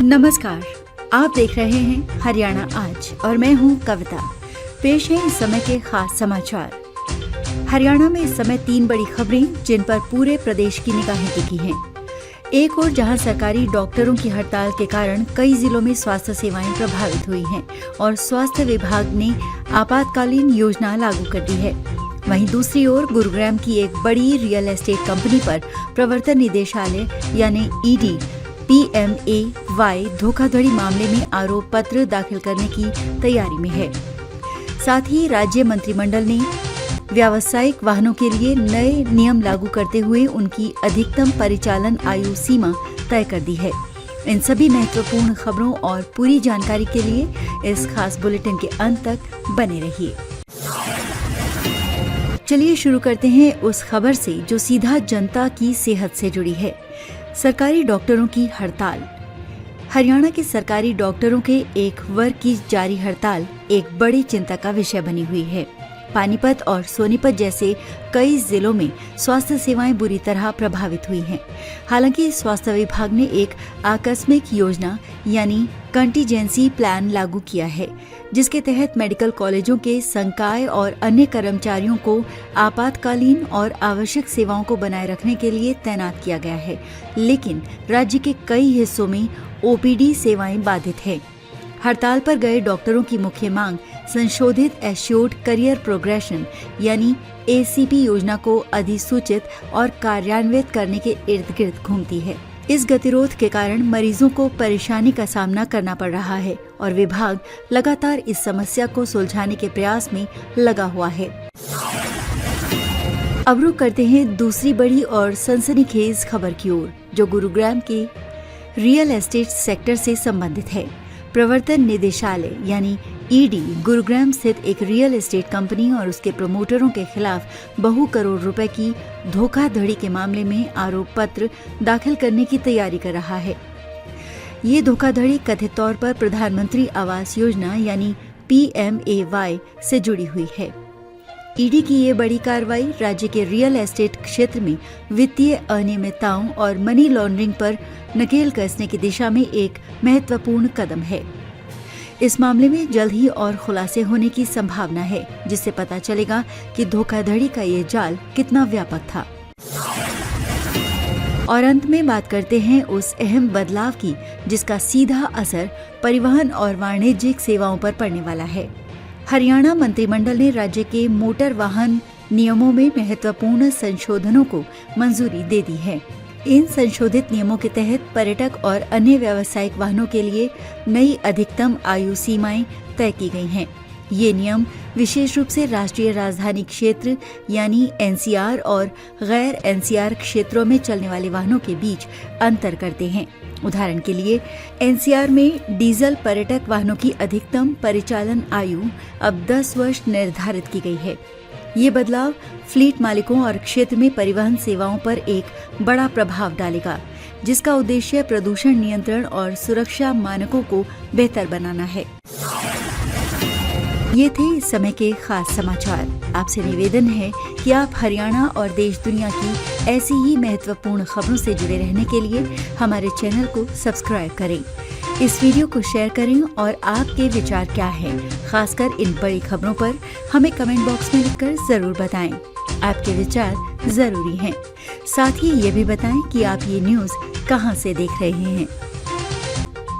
नमस्कार, आप देख रहे हैं हरियाणा आज और मैं हूं कविता। पेश है इस समय के खास समाचार। हरियाणा में इस समय 3 बड़ी खबरें जिन पर पूरे प्रदेश की निगाहें टिकी हैं। एक ओर जहां सरकारी डॉक्टरों की हड़ताल के कारण कई जिलों में स्वास्थ्य सेवाएं प्रभावित हुई हैं और स्वास्थ्य विभाग ने आपातकालीन योजना लागू कर दी है, वहीं दूसरी ओर गुरुग्राम की एक बड़ी रियल एस्टेट कंपनी पर प्रवर्तन निदेशालय यानी ईडी PMAY धोखाधड़ी मामले में आरोप पत्र दाखिल करने की तैयारी में है। साथ ही राज्य मंत्रिमंडल ने व्यावसायिक वाहनों के लिए नए नियम लागू करते हुए उनकी अधिकतम परिचालन आयु सीमा तय कर दी है। इन सभी महत्वपूर्ण खबरों और पूरी जानकारी के लिए इस खास बुलेटिन के अंत तक बने रहिए। चलिए शुरू करते हैं उस खबर से जो सीधा जनता की सेहत से जुड़ी है। सरकारी डॉक्टरों की हड़ताल। हरियाणा के सरकारी डॉक्टरों के एक वर्ग की जारी हड़ताल एक बड़ी चिंता का विषय बनी हुई है। पानीपत और सोनीपत जैसे कई जिलों में स्वास्थ्य सेवाएं बुरी तरह प्रभावित हुई हैं। हालांकि स्वास्थ्य विभाग ने एक आकस्मिक योजना यानी कंटीजेंसी प्लान लागू किया है, जिसके तहत मेडिकल कॉलेजों के संकाय और अन्य कर्मचारियों को आपातकालीन और आवश्यक सेवाओं को बनाए रखने के लिए तैनात किया गया है। लेकिन राज्य के कई हिस्सों में OPD सेवाएं बाधित हैं। हड़ताल पर गए डॉक्टरों की मुख्य मांग संशोधित एश्योर्ड करियर प्रोग्रेशन यानी ACP योजना को अधिसूचित और कार्यान्वित करने के इर्द गिर्द घूमती है। इस गतिरोध के कारण मरीजों को परेशानी का सामना करना पड़ रहा है और विभाग लगातार इस समस्या को सुलझाने के प्रयास में लगा हुआ है। अब रुख करते हैं दूसरी बड़ी और सनसनीखेज खबर की ओर, जो गुरुग्राम के रियल एस्टेट सेक्टर से संबंधित है। प्रवर्तन निदेशालय यानी ईडी गुरुग्राम स्थित एक रियल एस्टेट कंपनी और उसके प्रमोटरों के खिलाफ बहु करोड़ रुपए की धोखाधड़ी के मामले में आरोप पत्र दाखिल करने की तैयारी कर रहा है। ये धोखाधड़ी कथित तौर पर प्रधानमंत्री आवास योजना यानी PMAY से जुड़ी हुई है। ईडी की ये बड़ी कार्रवाई राज्य के रियल एस्टेट क्षेत्र में वित्तीय अनियमितताओं और मनी लॉन्ड्रिंग पर नकेल कसने की दिशा में एक महत्वपूर्ण कदम है। इस मामले में जल्द ही और खुलासे होने की संभावना है, जिससे पता चलेगा कि धोखाधड़ी का ये जाल कितना व्यापक था। और अंत में बात करते हैं उस अहम बदलाव की जिसका सीधा असर परिवहन और वाणिज्यिक सेवाओं पर पड़ने वाला है। हरियाणा मंत्रिमंडल ने राज्य के मोटर वाहन नियमों में महत्वपूर्ण संशोधनों को मंजूरी दे दी है। इन संशोधित नियमों के तहत पर्यटक और अन्य व्यावसायिक वाहनों के लिए नई अधिकतम आयु सीमाएं तय की गई हैं। ये नियम विशेष रूप से राष्ट्रीय राजधानी क्षेत्र यानी NCR और गैर NCR क्षेत्रों में चलने वाले वाहनों के बीच अंतर करते हैं। उदाहरण के लिए NCR में डीजल पर्यटक वाहनों की अधिकतम परिचालन आयु अब 10 वर्ष निर्धारित की गई है। ये बदलाव फ्लीट मालिकों और क्षेत्र में परिवहन सेवाओं पर एक बड़ा प्रभाव डालेगा, जिसका उद्देश्य प्रदूषण नियंत्रण और सुरक्षा मानकों को बेहतर बनाना है। ये थे इस समय के खास समाचार। आपसे निवेदन है कि आप हरियाणा और देश दुनिया की ऐसी ही महत्वपूर्ण खबरों से जुड़े रहने के लिए हमारे चैनल को सब्सक्राइब करें। इस वीडियो को शेयर करें और आपके विचार क्या हैं, खासकर इन बड़ी खबरों पर हमें कमेंट बॉक्स में लिखकर जरूर बताएं। आपके विचार जरूरी हैं। साथ ही ये भी बताएं कि आप ये न्यूज़ कहां से देख रहे हैं।